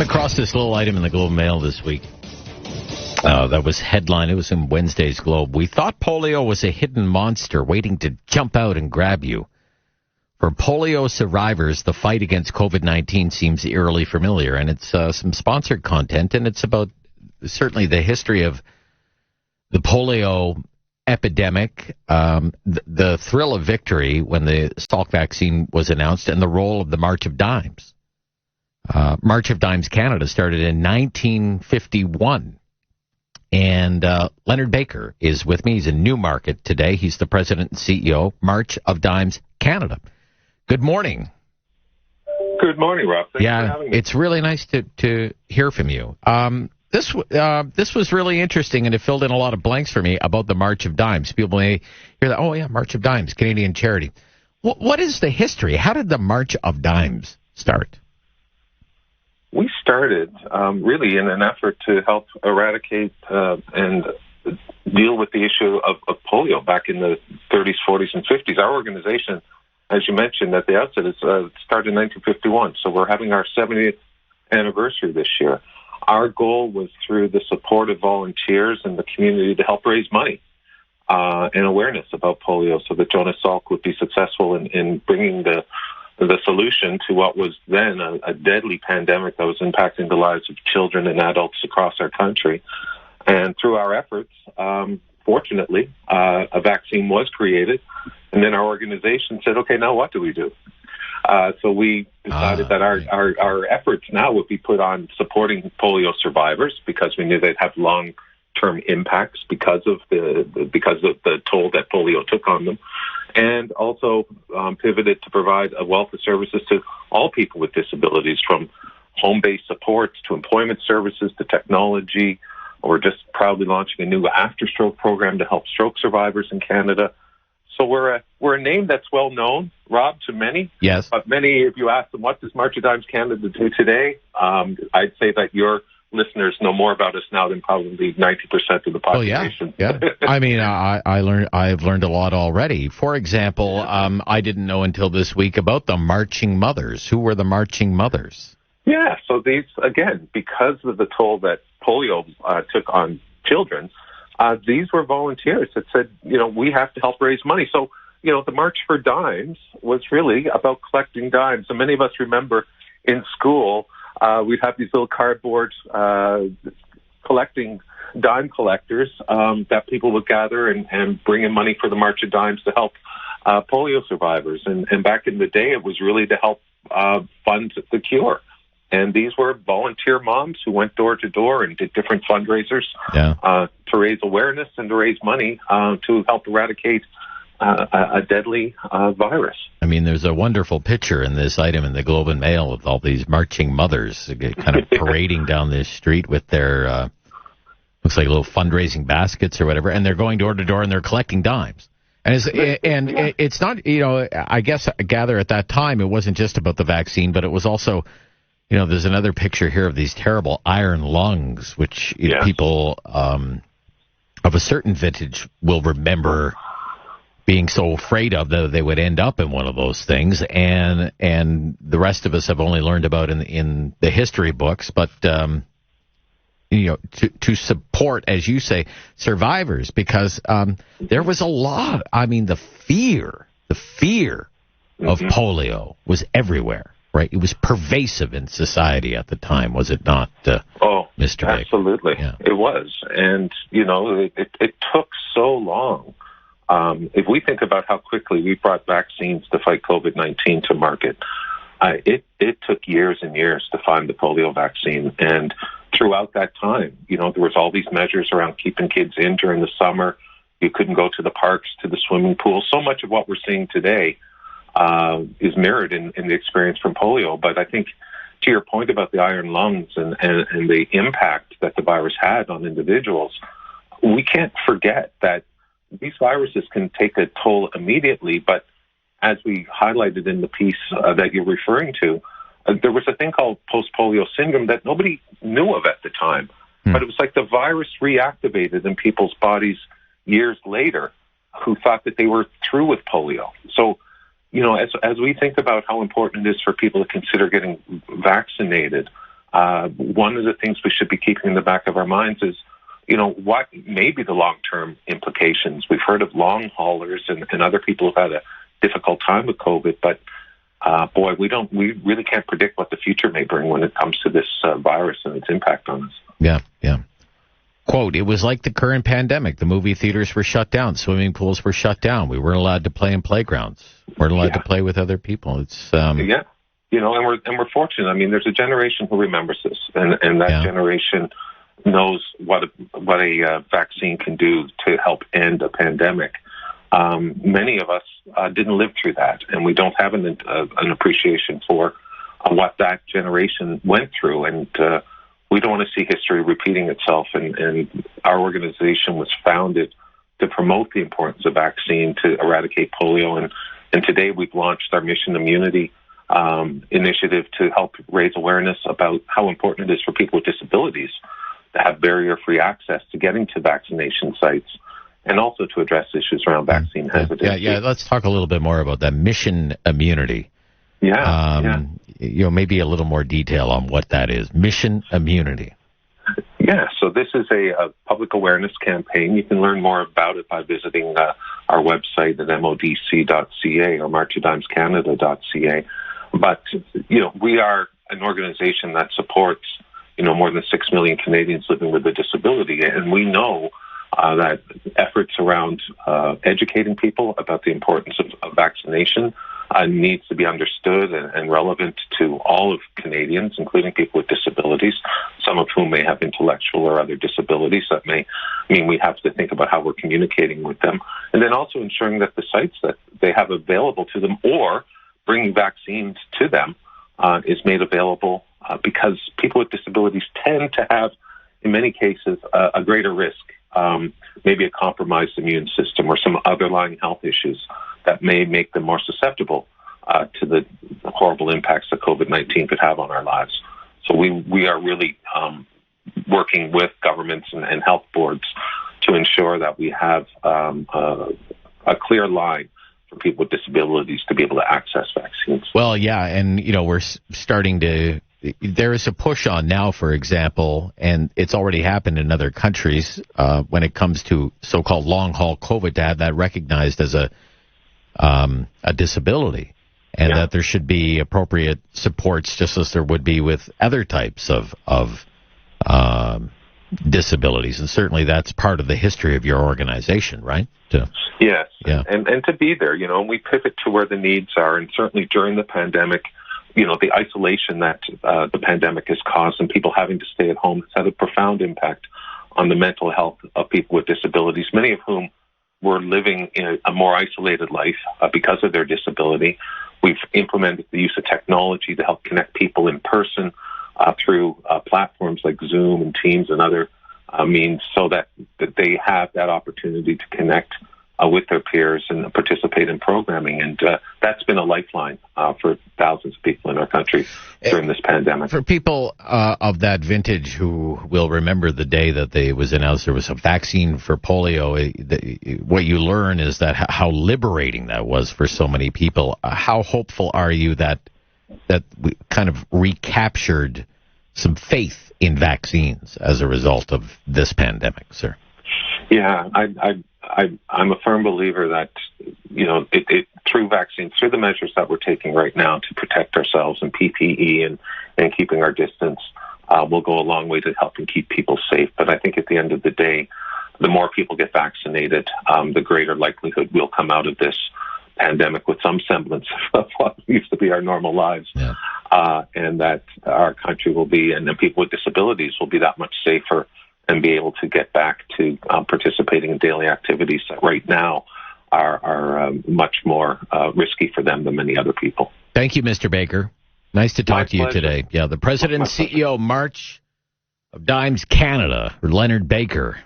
came across this little item in the Globe and Mail this week. That was headline. It was in Wednesday's Globe. We thought polio was a hidden monster waiting to jump out and grab you. For polio survivors, the fight against COVID-19 seems eerily familiar, and it's some sponsored content, and it's about certainly the history of the polio epidemic, the thrill of victory when the Salk vaccine was announced, and the role of the March of Dimes. March of Dimes Canada started in 1951. And Leonard Baker is with me. He's in Newmarket today. He's the president and CEO, March of Dimes Canada. Good morning. Good morning, Rob. Thanks for having me. It's really nice to hear from you. This was really interesting, and it filled in a lot of blanks for me about the March of Dimes. People may hear that, oh, yeah, March of Dimes, Canadian charity. What is the history? How did the March of Dimes start? We started really in an effort to help eradicate and deal with the issue of polio back in the 30s, 40s, and 50s. Our organization, as you mentioned at the outset, started in 1951, so we're having our 70th anniversary this year. Our goal was through the support of volunteers and the community to help raise money and awareness about polio so that Jonas Salk would be successful in bringing the solution to what was then a deadly pandemic that was impacting the lives of children and adults across our country. And through our efforts, fortunately, a vaccine was created. And then our organization said, okay, now what do we do? So we decided that our efforts now would be put on supporting polio survivors because we knew they'd have long-term impacts because of the toll that polio took on them. And also pivoted to provide a wealth of services to all people with disabilities, from home-based supports to employment services to technology. We're just proudly launching a new after-stroke program to help stroke survivors in Canada. So we're a name that's well known, Rob, to many. Yes. But many, if you ask them, what does March of Dimes Canada do today? I'd say that your listeners know more about us now than probably 90% of the population. Oh, yeah. I mean, I've learned a lot already. For example, I didn't know until this week about the Marching Mothers. Who were the Marching Mothers? Yeah, so these, again, because of the toll that polio took on children, these were volunteers that said, we have to help raise money. So, the March for Dimes was really about collecting dimes. And many of us remember in school, we'd have these little cardboard collecting dime collectors that people would gather and bring in money for the March of Dimes to help polio survivors. And back in the day, it was really to help fund the cure. And these were volunteer moms who went door to door and did different fundraisers to raise awareness and to raise money to help eradicate a deadly virus. I mean, there's a wonderful picture in this item in the Globe and Mail of all these marching mothers kind of parading down this street with their, looks like little fundraising baskets or whatever, and they're going door to door and they're collecting dimes. And it's not, I gather at that time it wasn't just about the vaccine, but it was also, there's another picture here of these terrible iron lungs, which people of a certain vintage will remember being so afraid of that they would end up in one of those things, and the rest of us have only learned about in the history books. But to support, as you say, survivors, because there was a lot. I mean, the fear of polio was everywhere. Right, it was pervasive in society at the time, was it not, Mr. Baker? Absolutely, It was, and it took so long. If we think about how quickly we brought vaccines to fight COVID-19 to market, it took years and years to find the polio vaccine. And throughout that time, there was all these measures around keeping kids in during the summer. You couldn't go to the parks, to the swimming pools. So much of what we're seeing today is mirrored in the experience from polio. But I think, to your point about the iron lungs and the impact that the virus had on individuals, we can't forget that these viruses can take a toll immediately, but as we highlighted in the piece that you're referring to, there was a thing called post-polio syndrome that nobody knew of at the time. But it was like the virus reactivated in people's bodies years later who thought that they were through with polio. So, as we think about how important it is for people to consider getting vaccinated, one of the things we should be keeping in the back of our minds is, what may be the long-term implications. We've heard of long haulers and other people who've had a difficult time with COVID, but we really can't predict what the future may bring when it comes to this virus and its impact on us. Yeah. Quote, it was like the current pandemic. The movie theaters were shut down. Swimming pools were shut down. We weren't allowed to play in playgrounds. Weren't allowed to play with other people. It's and we're fortunate. I mean, there's a generation who remembers this, and that generation knows what a vaccine can do to help end a pandemic. Many of us didn't live through that, and we don't have an appreciation for what that generation went through, and we don't want to see history repeating itself. And our organization was founded to promote the importance of vaccine to eradicate polio, and today we've launched our Mission Immunity initiative to help raise awareness about how important it is for people with disabilities to have barrier-free access to getting to vaccination sites, and also to address issues around vaccine hesitancy. Yeah. Let's talk a little bit more about that Mission Immunity. Maybe a little more detail on what that is. Mission Immunity. Yeah, so this is a public awareness campaign. You can learn more about it by visiting our website at modc.ca or marchofdimescanada.ca. But, we are an organization that supports, more than 6 million Canadians living with a disability. And we know that efforts around educating people about the importance of vaccination needs to be understood and relevant to all of Canadians, including people with disabilities, some of whom may have intellectual or other disabilities. That may mean we have to think about how we're communicating with them. And then also ensuring that the sites that they have available to them or bringing vaccines to them is made available because people with disabilities tend to have, in many cases, a greater risk, maybe a compromised immune system or some underlying health issues that may make them more susceptible to the horrible impacts that COVID-19 could have on our lives. So we are really working with governments and health boards to ensure that we have a clear line for people with disabilities to be able to access vaccines. Well, yeah, and, we're starting to... There is a push on now, for example, and it's already happened in other countries when it comes to so-called long-haul COVID, to have that recognized as a disability, and that there should be appropriate supports just as there would be with other types of disabilities. And certainly that's part of the history of your organization, right? Yes. Yeah. And to be there, and we pivot to where the needs are. And certainly during the pandemic, the isolation that the pandemic has caused and people having to stay at home has had a profound impact on the mental health of people with disabilities, many of whom were living in a more isolated life because of their disability. We've implemented the use of technology to help connect people in person through platforms like Zoom and Teams and other means so that they have that opportunity to connect with their peers and participate in programming. And that's been a lifeline for thousands of people in our country during this pandemic. For people of that vintage who will remember the day that it was announced there was a vaccine for polio, what you learn is that how liberating that was for so many people. How hopeful are you that we kind of recaptured some faith in vaccines as a result of this pandemic, sir? Yeah, I'm a firm believer that, through vaccines, through the measures that we're taking right now to protect ourselves and PPE and keeping our distance, will go a long way to helping keep people safe. But I think at the end of the day, the more people get vaccinated, the greater likelihood we'll come out of this pandemic with some semblance of what used to be our normal lives. Yeah. And that our country will be, and the people with disabilities will be that much safer and be able to get back to participating in daily activities that right now are much more risky for them than many other people. Thank you, Mr. Baker. Nice to talk to you today. Yeah, the President and CEO March of Dimes Canada, Leonard Baker.